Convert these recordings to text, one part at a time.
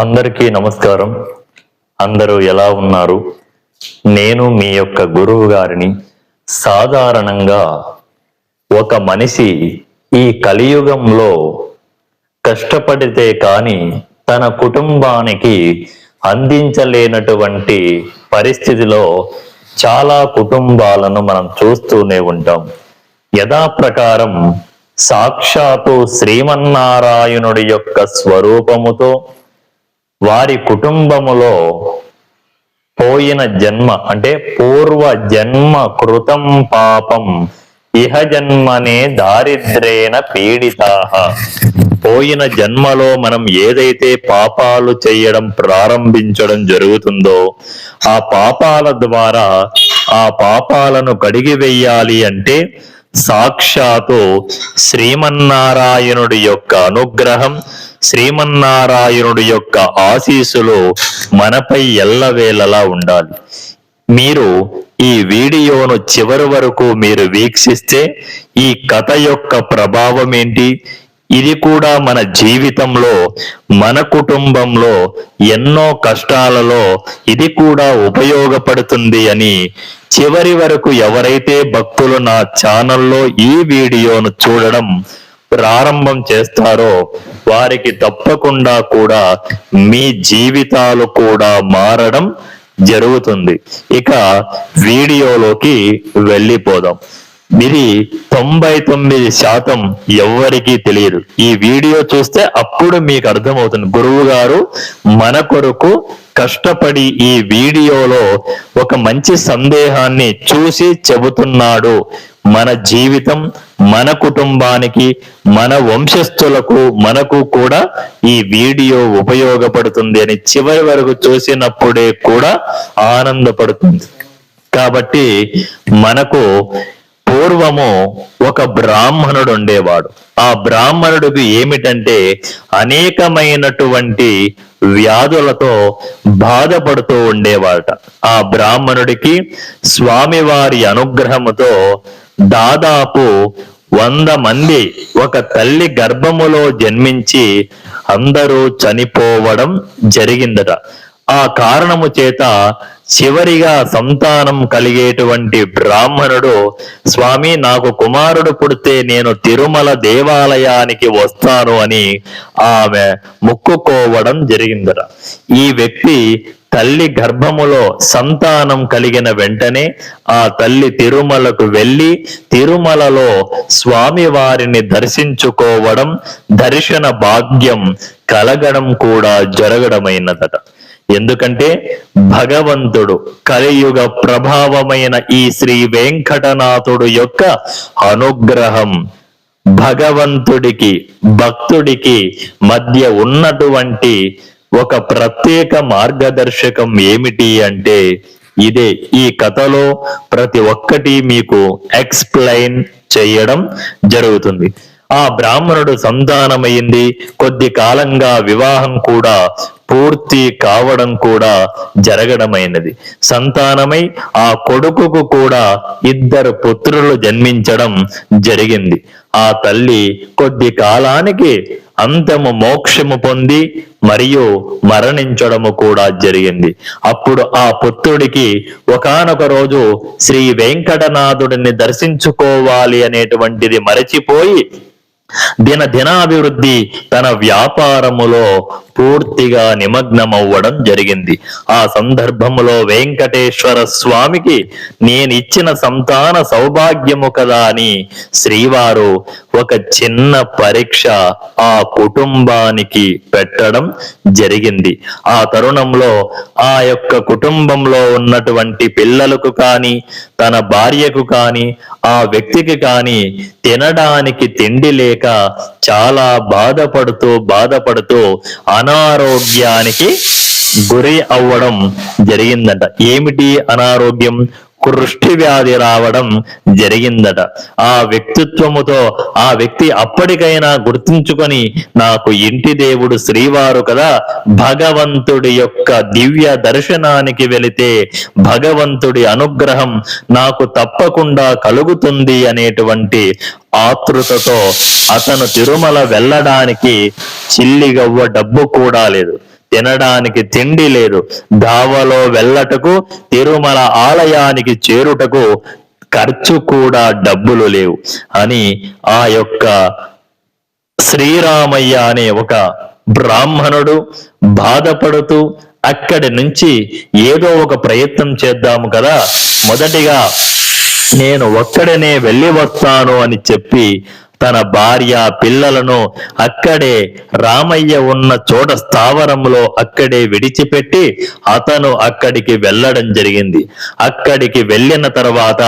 అందరికీ నమస్కారం. అందరూ ఎలా ఉన్నారు? నేను మీ యొక్క గురువు గారిని. సాధారణంగా ఒక మనిషి ఈ కలియుగంలో కష్టపడితే కానీ తన కుటుంబానికి అందించలేనటువంటి పరిస్థితిలో చాలా కుటుంబాలను మనం చూస్తూనే ఉంటాం. యథాప్రకారం సాక్షాత్తు శ్రీమన్నారాయణుడి యొక్క స్వరూపముతో వారి కుటుంబములో పోయిన జన్మ అంటే పూర్వ జన్మ కృతం పాపం ఇహ జన్మనే దారిద్ర్యేణ పీడితాః. పోయిన జన్మలో మనం ఏదైతే పాపాలు చేయడం ప్రారంభించడం జరుగుతుందో ఆ పాపాల ద్వారా ఆ పాపాలను కడిగి వెయ్యాలి అంటే సాక్షాత్తు శ్రీమన్నారాయణుడి యొక్క అనుగ్రహం, శ్రీమన్నారాయణుడి యొక్క ఆశీస్సులు మనపై ఎల్లవేళలా ఉండాలి. మీరు ఈ వీడియోను చివరి వరకు మీరు వీక్షిస్తే ఈ కథ యొక్క ప్రభావం ఏంటి, ఇది కూడా మన జీవితంలో మన కుటుంబంలో ఎన్నో కష్టాలలో ఇది కూడా ఉపయోగపడుతుంది అని చివరి వరకు ఎవరైతే భక్తులు నా ఛానల్లో ఈ వీడియోను చూడడం ప్రారంభం చేస్తారో వారికి తప్పకుండా కూడా మీ జీవితాలు కూడా మారడం జరుగుతుంది. ఇక వీడియోలోకి వెళ్ళిపోదాం. ఇది 99% ఎవరికీ తెలియదు. ఈ వీడియో చూస్తే అప్పుడు మీకు అర్థమవుతుంది గురువు గారు మన కొరకు కష్టపడి ఈ వీడియోలో ఒక మంచి సందేహాన్ని చూసి చెబుతున్నాడు. మన జీవితం, మన కుటుంబానికి, మన వంశస్థులకు, మనకు కూడా ఈ వీడియో ఉపయోగపడుతుంది అని చివరి వరకు చూసినప్పుడే కూడా ఆనందపడుతుంది. కాబట్టి మనకు పూర్వము ఒక బ్రాహ్మణుడు ఉండేవాడు. ఆ బ్రాహ్మణుడికి ఏమిటంటే అనేకమైనటువంటి వ్యాధులతో బాధపడుతూ ఉండేవాడట. ఆ బ్రాహ్మణుడికి స్వామివారి అనుగ్రహముతో దాదాపు 100 మంది ఒక తల్లి గర్భములో జన్మించి అందరూ చనిపోవడం జరిగిందట. ఆ కారణము చేత చివరిగా సంతానం కలిగేటువంటి బ్రాహ్మణుడు, స్వామి నాకు కుమారుడు పుడితే నేను తిరుమల దేవాలయానికి వస్తాను అని ఆమె మొక్కుకోవడం జరిగిందట. ఈ వ్యక్తి తల్లి గర్భములో సంతానం కలిగిన వెంటనే ఆ తల్లి తిరుమలకు వెళ్ళి తిరుమలలో స్వామివారిని దర్శించుకోవడం, దర్శన భాగ్యం కలగడం కూడా జరగడమైనదట. ఎందుకంటే భగవంతుడు కలియుగ ప్రభావమైన ఈ శ్రీ వెంకటనాథుడు యొక్క అనుగ్రహం భగవంతుడికి భక్తుడికి మధ్య ఉన్నటువంటి ఒక ప్రత్యేక మార్గదర్శకం ఏమిటి అంటే ఇదే. ఈ కథలో ప్రతి ఒక్కటి మీకు ఎక్స్ప్లెయిన్ చేయడం జరుగుతుంది. ఆ బ్రాహ్మణుడు సంతానమైంది. కొద్ది కాలంగా వివాహం కూడా పూర్తి కావడం కూడా జరగడమైనది. సంతానమై ఆ కొడుకుకు కూడా 2 పుత్రులు జన్మించడం జరిగింది. ఆ తల్లి కొద్ది కాలానికి అంతము మోక్షము పొంది మరియు మరణించడము కూడా జరిగింది. అప్పుడు ఆ పుత్రుడికి ఒకానొక రోజు శ్రీ వెంకటనాథుడిని దర్శించుకోవాలి అనేటువంటిది మరచిపోయి దినాభివృద్ధి తన వ్యాపారములో పూర్తిగా నిమగ్నమవ్వడం జరిగింది. ఆ సందర్భములో వెంకటేశ్వర స్వామికి నేను ఇచ్చిన సంతాన సౌభాగ్యము కదా అని శ్రీవారు ఒక చిన్న పరీక్ష ఆ కుటుంబానికి పెట్టడం జరిగింది. ఆ తరుణంలో ఆ యొక్క కుటుంబంలో ఉన్నటువంటి పిల్లలకు కానీ తన భార్యకు కానీ ఆ వ్యక్తికి కానీ తినడానికి తిండి లేక చాలా బాధపడుతూ అనారోగ్యానికి గురి అవ్వడం జరిగిందట. ఏమిటి అనారోగ్యం? కుష్టి వ్యాధి రావడం జరిగిందట. ఆ వ్యక్తిత్వముతో ఆ వ్యక్తి అప్పటికైనా గుర్తించుకొని నాకు ఇంటి దేవుడు శ్రీవారు కదా, భగవంతుడి యొక్క దివ్య దర్శనానికి వెళితే భగవంతుడి అనుగ్రహం నాకు తప్పకుండా కలుగుతుంది అనేటువంటి ఆతృతతో అతను తిరుమల వెళ్ళడానికి చిల్లిగవ్వ డబ్బు కూడా లేదు. తినడానికి తిండి లేదు, దావలో వెళ్ళటకు, తిరుమల ఆలయానికి చేరుటకు ఖర్చు కూడా డబ్బులు లేవు అని ఆ యొక్క శ్రీరామయ్య అనే ఒక బ్రాహ్మణుడు బాధపడుతూ అక్కడి నుంచి ఏదో ఒక ప్రయత్నం చేద్దాము కదా, మొదటిగా నేను ఒక్కడనే వెళ్ళి వస్తాను అని చెప్పి తన భార్య పిల్లలను అక్కడే రామయ్య ఉన్న చోట స్థావరంలో అక్కడే విడిచిపెట్టి అతను అక్కడికి వెళ్ళడం జరిగింది. అక్కడికి వెళ్ళిన తర్వాత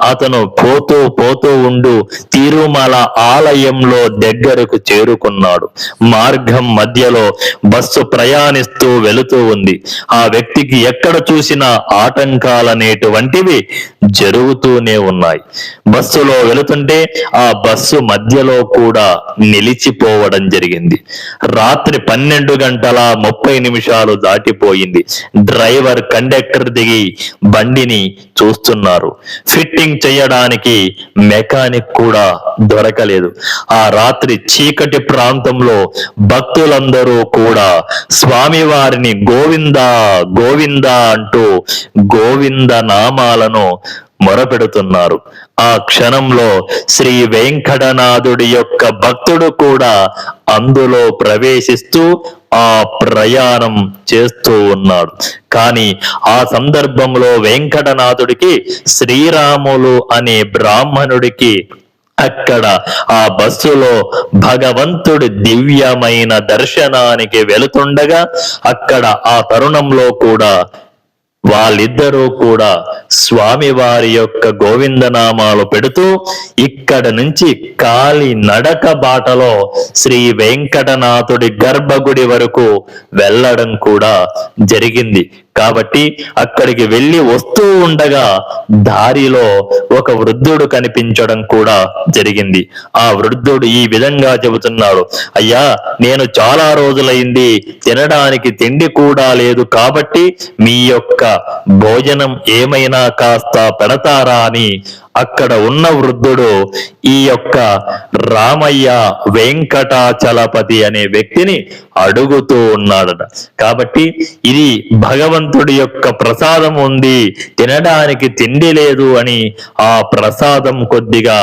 అతను పోతూ పోతూ ఉండు తిరుమల ఆలయంలో దగ్గరకు చేరుకున్నాడు. మార్గం మధ్యలో బస్సు ప్రయాణిస్తూ వెళుతూ ఉంది. ఆ వ్యక్తికి ఎక్కడ చూసినా ఆటంకాలనేటువంటివి జరుగుతూనే ఉన్నాయి. బస్సులో వెళుతుంటే ఆ బస్సు మధ్యలో కూడా నిలిచిపోవడం జరిగింది. రాత్రి 12:30 దాటిపోయింది. డ్రైవర్ కండక్టర్ దిగి బండిని చూస్తున్నారు. ఫిట్టింగ్ చేయడానికి మెకానిక్ కూడా దొరకలేదు. ఆ రాత్రి చీకటి ప్రాంతంలో భక్తులందరూ కూడా స్వామివారిని గోవిందా గోవిందా అంటూ గోవింద నామాలను మొరపెడుతున్నారు. ఆ క్షణంలో శ్రీ వెంకటనాథుడి యొక్క భక్తుడు కూడా అందులో ప్రవేశిస్తూ ఆ ప్రయాణం చేస్తూ ఉన్నాడు. కానీ ఆ సందర్భంలో వెంకటనాథుడికి శ్రీరాములు అనే బ్రాహ్మణుడికి అక్కడ ఆ బస్సులో భగవంతుడి దివ్యమైన దర్శనానికి వెళుతుండగా అక్కడ ఆ తరుణంలో కూడా వాళ్ళిద్దరూ కూడా స్వామివారి యొక్క గోవిందనామాలు పెడుతూ ఇక్కడ నుంచి కాలి నడక బాటలో శ్రీ వెంకటనాథుడి గర్భగుడి వరకు వెళ్ళడం కూడా జరిగింది. కాబట్టి అక్కడికి వెళ్ళి వస్తూ ఉండగా దారిలో ఒక వృద్ధుడు కనిపించడం కూడా జరిగింది. ఆ వృద్ధుడు ఈ విధంగా చెబుతున్నాడు, అయ్యా నేను చాలా రోజులైంది తినడానికి తిండి కూడా లేదు, కాబట్టి మీ యొక్క భోజనం ఏమైనా కాస్త పెడతారా అని అక్కడ ఉన్న వృద్ధుడు ఈ యొక్క రామయ్య వెంకటాచలపతి అనే వ్యక్తిని అడుగుతూ ఉన్నాడట. కాబట్టి ఇది భగవంతుడి యొక్క ప్రసాదం ఉంది, తినడానికి తిండి లేదు అని ఆ ప్రసాదం కొద్దిగా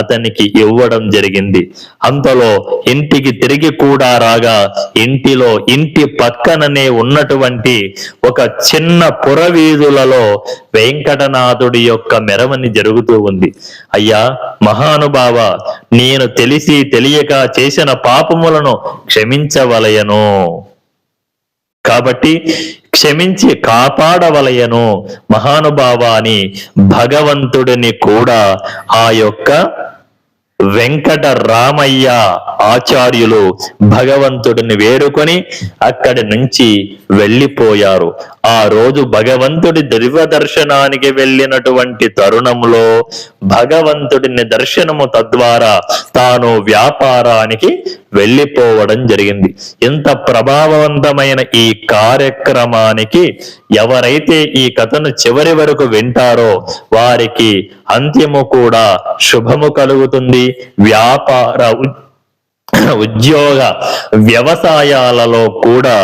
అతనికి ఇవ్వడం జరిగింది. అంతలో ఇంటికి తిరిగి కూడా రాగా ఇంటిలో ఇంటి పక్కననే ఉన్నటువంటి ఒక చిన్న పురవీధులలో వెంకటనాథుడి యొక్క మెరవని జరుగుతూ ఉంది. అయ్యా మహానుభావ, నేను తెలిసి తెలియక చేసిన పాపములను క్షమించవలయను, కాబట్టి క్షమించి కాపాడవలయను మహానుభావ అని భగవంతుడిని కూడా ఆ యొక్క వెంకట రామయ్య ఆచార్యులు భగవంతుడిని వేడుకొని అక్కడి నుంచి వెళ్ళిపోయారు. ఆ రోజు భగవంతుడి దివ్య దర్శనానికి వెళ్ళినటువంటి తరుణంలో భగవంతుడిని దర్శనము తద్వారా తాను వ్యాపారానికి వెళ్ళిపోవడం జరిగింది. ఇంత ప్రభావవంతమైన ఈ కార్యక్రమానికి ఎవరైతే ఈ కథను చివరి వరకు వింటారో వారికి అంత్యము కూడా శుభము కలుగుతుంది. వ్యాపార ఉద్యోగ వ్యవసాయాలలో కూడా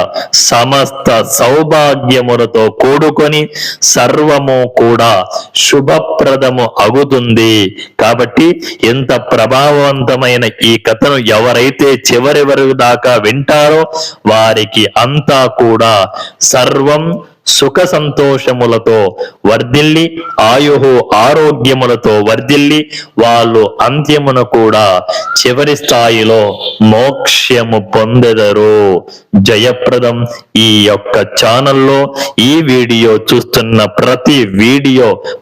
సమస్త సౌభాగ్యములతో కూడుకొని సర్వము కూడా శుభప్రదము అగుతుంది. కాబట్టి ఎంత ప్రభావవంతమైన ఈ కథను ఎవరైతే చివరి వరకు దాకా వింటారో వారికి అంతా కూడా సర్వం సుఖ సంతోషములతో వర్ధిల్లి ఆయుహు ఆరోగ్యములతో వర్ధిల్లి వాళ్ళు అంత్యమున కూడా చివరి స్థాయిలో మోక్షము పొందెదరు. జయప్రదం. ఈ యొక్క ఛానల్లో ఈ వీడియో చూస్తున్న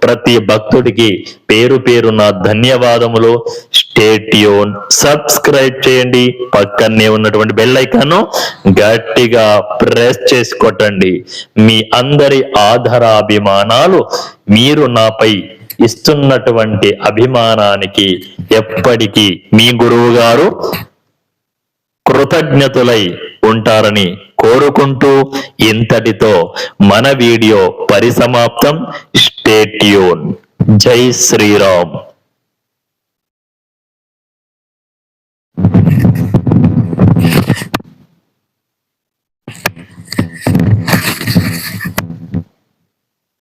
ప్రతి భక్తుడికి పేరు పేరు నా ధన్యవాదములు. స్టే ట్యూన్, సబ్స్క్రైబ్ చేయండి, పక్కనే ఉన్నటువంటి బెల్ ఐకాన్ గట్టిగా ప్రెస్ చేసి కొట్టండి. మీ అందరి ఆధారాభిమానాలు మీరు నాపై ఇస్తున్నటువంటి అభిమానానికి ఎప్పటికీ మీ గురువు గారు కృతజ్ఞతులై ఉంటారని కోరుకుంటూ ఇంతటితో మన వీడియో పరిసమాప్తం. Stay tune. జై శ్రీరామ్.